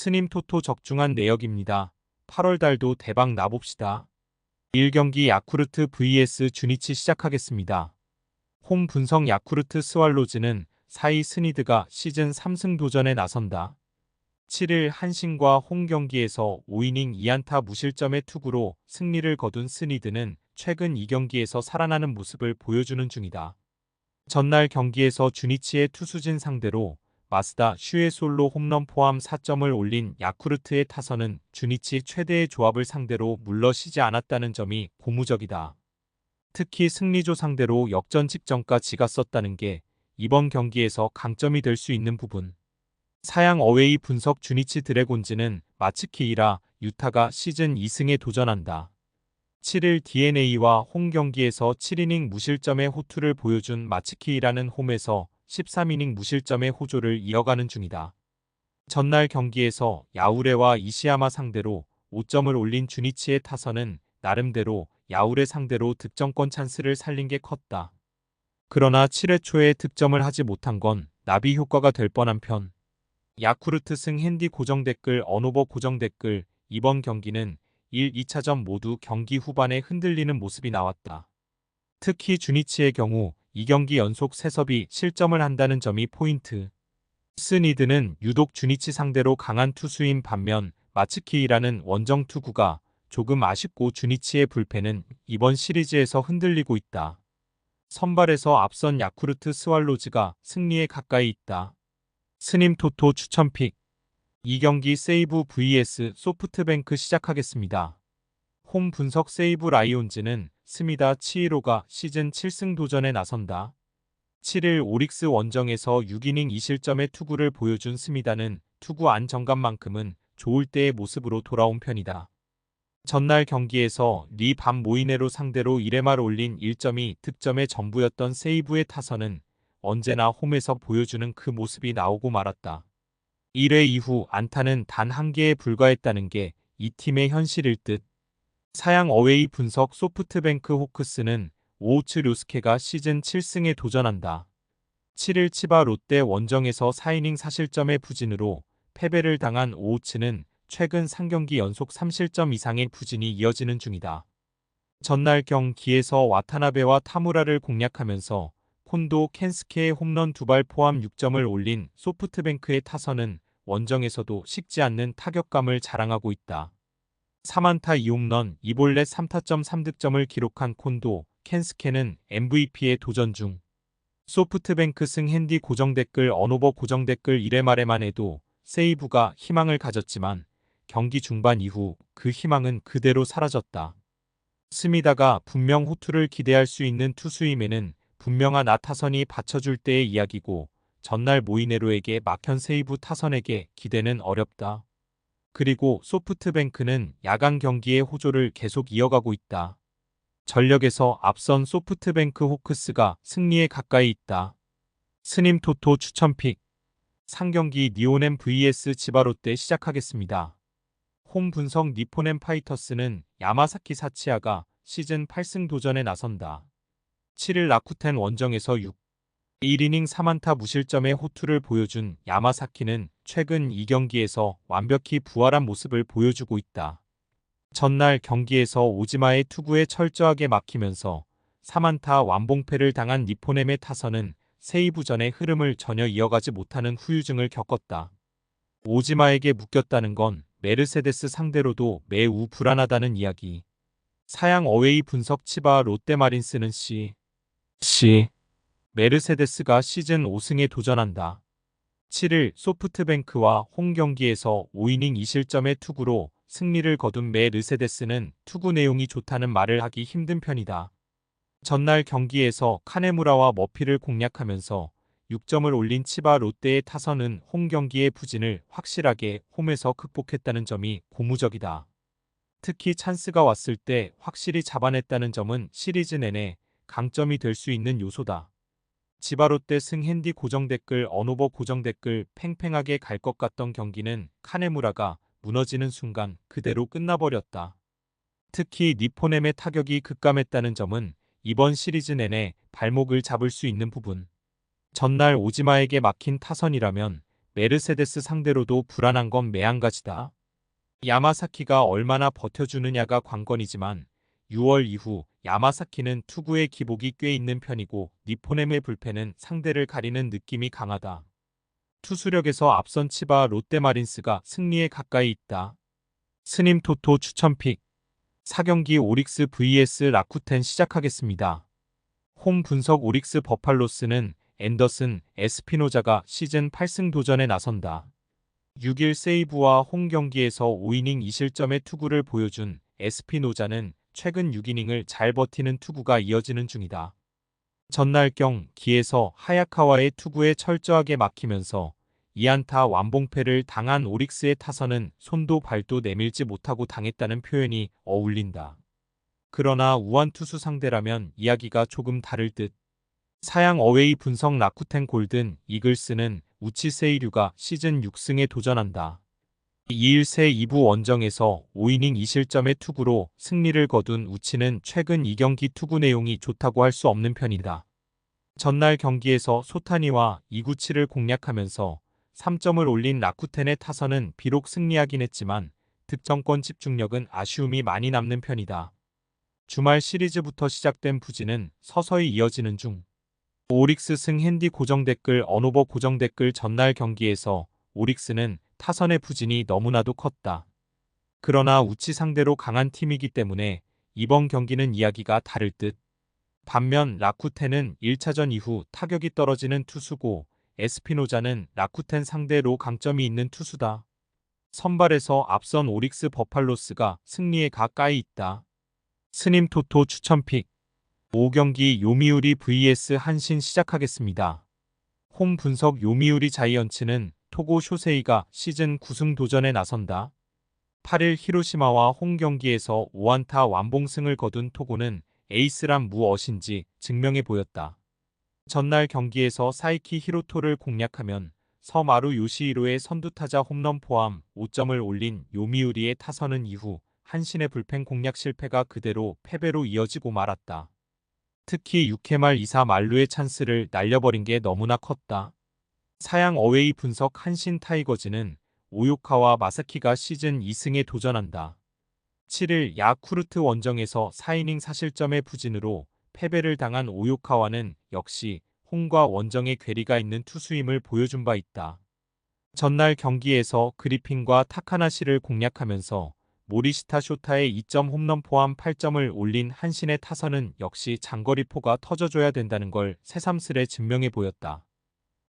스님 토토 적중한 내역입니다. 8월 달도 대박 나봅시다. 1경기 야쿠르트 vs 주니치 시작하겠습니다. 홈 분석 야쿠르트 스왈로즈는 4위 스니드가 시즌 3승 도전에 나선다. 7일 한신과 홈 경기에서 5이닝 2안타 무실점의 투구로 승리를 거둔 스니드는 최근 2경기에서 살아나는 모습을 보여주는 중이다. 전날 경기에서 주니치의 투수진 상대로 마스다 슈의 솔로 홈런 포함 4점을 올린 야쿠르트의 타선은 주니치 최대의 조합을 상대로 물러쉬지 않았다는 점이 고무적이다. 특히 승리조 상대로 역전 직전까지 갔었다는 게 이번 경기에서 강점이 될 수 있는 부분. 사양 어웨이 분석 주니치 드래곤즈는 마츠키이라 유타가 시즌 2승에 도전한다. 7일 DeNA와 홈 경기에서 7이닝 무실점의 호투를 보여준 마츠키이라는 홈에서 13이닝 무실점의 호조를 이어가는 중이다. 전날 경기에서 야우레와 이시야마 상대로 5점을 올린 주니치의 타선은 나름대로 야우레 상대로 득점권 찬스를 살린 게 컸다. 그러나 7회 초에 득점을 하지 못한 건 나비 효과가 될 뻔한 편. 야쿠르트 승 핸디 고정 댓글 언오버 고정 댓글 이번 경기는 1, 2차전 모두 경기 후반에 흔들리는 모습이 나왔다. 특히 주니치의 경우 2경기 연속 3섭이 실점을 한다는 점이 포인트. 스니드는 유독 주니치 상대로 강한 투수인 반면 마츠키이라는 원정 투구가 조금 아쉽고 주니치의 불펜은 이번 시리즈에서 흔들리고 있다. 선발에서 앞선 야쿠르트 스왈로즈가 승리에 가까이 있다. 스님 토토 추천픽 2경기 세이브 vs 소프트뱅크 시작하겠습니다. 홈 분석 세이브 라이온즈는 스미다 치히로가 시즌 7승 도전에 나선다. 7일 오릭스 원정에서 6이닝 2실점의 투구를 보여준 스미다는 투구 안정감만큼은 좋을 때의 모습으로 돌아온 편이다. 전날 경기에서 리 밤 모이네로 상대로 1회말 올린 1점이 득점의 전부였던 세이브의 타선은 언제나 홈에서 보여주는 그 모습이 나오고 말았다. 1회 이후 안타는 단 1개에 불과했다는 게 이 팀의 현실일 듯. 사양 어웨이 분석 소프트뱅크 호크스는 오우츠 료스케가 시즌 7승에 도전한다. 7일 치바 롯데 원정에서 4이닝 4실점의 부진으로 패배를 당한 오우츠는 최근 3경기 연속 3실점 이상의 부진이 이어지는 중이다. 전날 경기에서 와타나베와 타무라를 공략하면서 콘도 켄스케의 홈런 2발 포함 6점을 올린 소프트뱅크의 타선은 원정에서도 식지 않는 타격감을 자랑하고 있다. 3안타 2홈런 2볼넷 3타점 3득점을 기록한 콘도 켄스케는 MVP에 도전 중. 소프트뱅크 승 핸디 고정 댓글 언오버 고정 댓글 1회 말에만 해도 세이브가 희망을 가졌지만 경기 중반 이후 그 희망은 그대로 사라졌다. 스미다가 분명 호투를 기대할 수 있는 투수임에는 분명한 타선이 받쳐줄 때의 이야기고 전날 모이네로에게 막힌 세이브 타선에게 기대는 어렵다. 그리고 소프트뱅크는 야간 경기의 호조를 계속 이어가고 있다. 전력에서 앞선 소프트뱅크 호크스가 승리에 가까이 있다. 스님 토토 추천픽 상경기 니오넴 vs 지바롯데 시작하겠습니다. 홈 분석 니포넴 파이터스는 야마사키 사치야가 시즌 8승 도전에 나선다. 7일 라쿠텐 원정에서 1이닝 3안타 무실점의 호투를 보여준 야마사키는 최근 2경기에서 완벽히 부활한 모습을 보여주고 있다. 전날 경기에서 오지마의 투구에 철저하게 막히면서 3안타 완봉패를 당한 니포넴의 타선은 세이브전의 흐름을 전혀 이어가지 못하는 후유증을 겪었다. 오지마에게 묶였다는 건 메르세데스 상대로도 매우 불안하다는 이야기. 사양 어웨이 분석 치바 롯데마린스는 메르세데스가 시즌 5승에 도전한다. 7일 소프트뱅크와 홈 경기에서 5이닝 2실점의 투구로 승리를 거둔 메르세데스는 투구 내용이 좋다는 말을 하기 힘든 편이다. 전날 경기에서 카네무라와 머피를 공략하면서 6점을 올린 치바 롯데의 타선은 홈 경기의 부진을 확실하게 홈에서 극복했다는 점이 고무적이다. 특히 찬스가 왔을 때 확실히 잡아냈다는 점은 시리즈 내내 강점이 될 수 있는 요소다. 지바롯데 승 핸디 고정 댓글 언오버 고정 댓글 팽팽하게 갈 것 같던 경기는 카네무라가 무너지는 순간 그대로 끝나버렸다. 특히 니포넴의 타격이 급감했다는 점은 이번 시리즈 내내 발목을 잡을 수 있는 부분. 전날 오지마에게 막힌 타선이라면 메르세데스 상대로도 불안한 건 매한가지다. 야마사키가 얼마나 버텨주느냐가 관건이지만 6월 이후 야마사키는 투구의 기복이 꽤 있는 편이고 니포넴의 불펜은 상대를 가리는 느낌이 강하다. 투수력에서 앞선 치바 롯데마린스가 승리에 가까이 있다. 스님 토토 추천픽 4경기 오릭스 vs 라쿠텐 시작하겠습니다. 홈 분석 오릭스 버팔로스는 앤더슨, 에스피노자가 시즌 8승 도전에 나선다. 6일 세이브와 홈 경기에서 5이닝 2실점의 투구를 보여준 에스피노자는 최근 6이닝을 잘 버티는 투구가 이어지는 중이다. 전날 경기에서 하야카와의 투구에 철저하게 막히면서 2안타 완봉패를 당한 오릭스의 타선은 손도 발도 내밀지 못하고 당했다는 표현이 어울린다. 그러나 우완 투수 상대라면 이야기가 조금 다를 듯. 사양 어웨이 분석 라쿠텐 골든 이글스는 우치 세이류가 시즌 6승에 도전한다. 2일 새 2부 원정에서 5이닝 2실점의 투구로 승리를 거둔 우치는 최근 2경기 투구 내용이 좋다고 할 수 없는 편이다. 전날 경기에서 소타니와 이구치를 공략하면서 3점을 올린 라쿠텐의 타선은 비록 승리하긴 했지만 득점권 집중력은 아쉬움이 많이 남는 편이다. 주말 시리즈부터 시작된 부진은 서서히 이어지는 중. 오릭스 승 핸디 고정 댓글 언오버 고정 댓글 전날 경기에서 오릭스는 타선의 부진이 너무나도 컸다. 그러나 우치 상대로 강한 팀이기 때문에 이번 경기는 이야기가 다를 듯. 반면 라쿠텐은 1차전 이후 타격이 떨어지는 투수고 에스피노자는 라쿠텐 상대로 강점이 있는 투수다. 선발에서 앞선 오릭스 버팔로스가 승리에 가까이 있다. 스님 토토 추천픽 5경기 요미우리 vs 한신 시작하겠습니다. 홈 분석 요미우리 자이언츠는 토고 쇼세이가 시즌 9승 도전에 나선다. 8일 히로시마와 홈 경기에서 5안타 완봉승을 거둔 토고는 에이스란 무엇인지 증명해 보였다. 전날 경기에서 사이키 히로토를 공략하면 서마루 요시히로의 선두타자 홈런 포함 5점을 올린 요미우리의 타선은 이후 한신의 불펜 공략 실패가 그대로 패배로 이어지고 말았다. 특히 6회 말 2사 만루의 찬스를 날려버린 게 너무나 컸다. 사양 어웨이 분석 한신 타이거즈는 오요카와 마사키가 시즌 2승에 도전한다. 7일 야쿠르트 원정에서 4이닝 4실점의 부진으로 패배를 당한 오요카와는 역시 홈과 원정의 괴리가 있는 투수임을 보여준 바 있다. 전날 경기에서 그리핀과 타카나시를 공략하면서 모리시타 쇼타의 2점 홈런 포함 8점을 올린 한신의 타선은 역시 장거리포가 터져줘야 된다는 걸 새삼스레 증명해 보였다.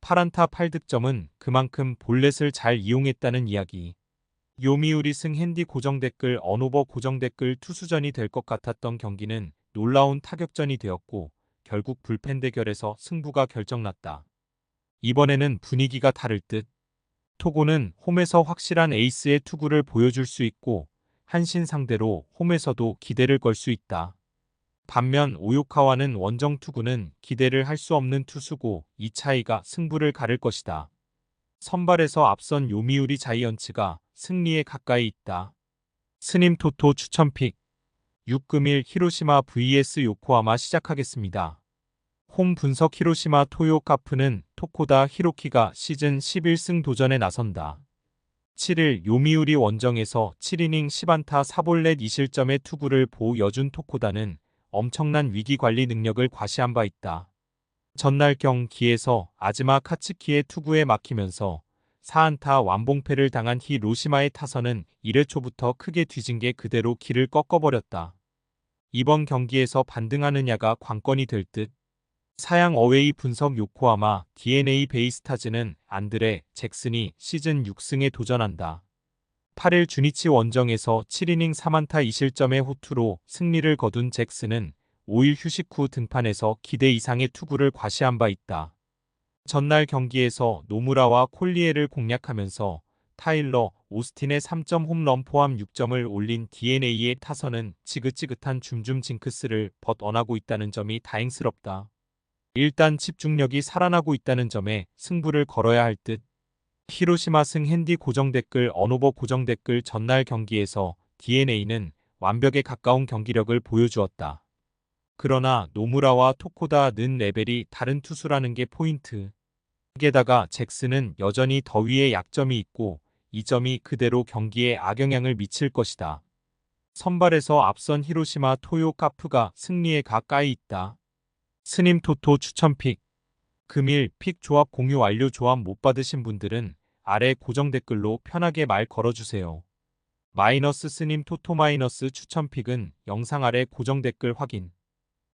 8안타 8득점은 그만큼 볼넷을 잘 이용했다는 이야기. 요미우리 승 핸디 고정 댓글 언오버 고정 댓글 투수전이 될 것 같았던 경기는 놀라운 타격전이 되었고 결국 불펜 대결에서 승부가 결정났다. 이번에는 분위기가 다를 듯. 토고는 홈에서 확실한 에이스의 투구를 보여줄 수 있고 한신 상대로 홈에서도 기대를 걸 수 있다. 반면 오요카와는 원정 투구는 기대를 할 수 없는 투수고 이 차이가 승부를 가를 것이다. 선발에서 앞선 요미우리 자이언츠가 승리에 가까이 있다. 스님 토토 추천픽 6금일 히로시마 vs 요코하마 시작하겠습니다. 홈 분석 히로시마 토요카프는 토코다 히로키가 시즌 11승 도전에 나선다. 7일 요미우리 원정에서 7이닝 10안타 4볼넷 2실점의 투구를 보여준 토코다는 엄청난 위기관리 능력을 과시한 바 있다. 전날 경기에서 아즈마 카츠키의 투구에 막히면서 4안타 완봉패를 당한 히로시마의 타선은 1회 초부터 크게 뒤진 게 그대로 길을 꺾어버렸다. 이번 경기에서 반등하느냐가 관건이 될 듯. 사양 어웨이 분석 요코하마 DNA 베이스타즈는 안드레 잭슨이 시즌 6승에 도전한다. 8일 주니치 원정에서 7이닝 3안타 2실점의 호투로 승리를 거둔 잭슨은 5일 휴식 후 등판에서 기대 이상의 투구를 과시한 바 있다. 전날 경기에서 노무라와 콜리에를 공략하면서 타일러 오스틴의 3점 홈런 포함 6점을 올린 DNA의 타선은 지긋지긋한 줌줌 징크스를 벗어나고 있다는 점이 다행스럽다. 일단 집중력이 살아나고 있다는 점에 승부를 걸어야 할 듯. 히로시마 승 핸디 고정 댓글 언오버 고정 댓글 전날 경기에서 DNA는 완벽에 가까운 경기력을 보여주었다. 그러나 노무라와 토코다는 레벨이 다른 투수라는 게 포인트. 게다가 잭스는 여전히 더위에 약점이 있고 이 점이 그대로 경기에 악영향을 미칠 것이다. 선발에서 앞선 히로시마 토요 카프가 승리에 가까이 있다. 스님 토토 추천픽. 금일 픽 조합 공유 완료. 조합 못 받으신 분들은 아래 고정 댓글로 편하게 말 걸어주세요. 마이너스 스님 토토 마이너스 추천픽은 영상 아래 고정 댓글 확인.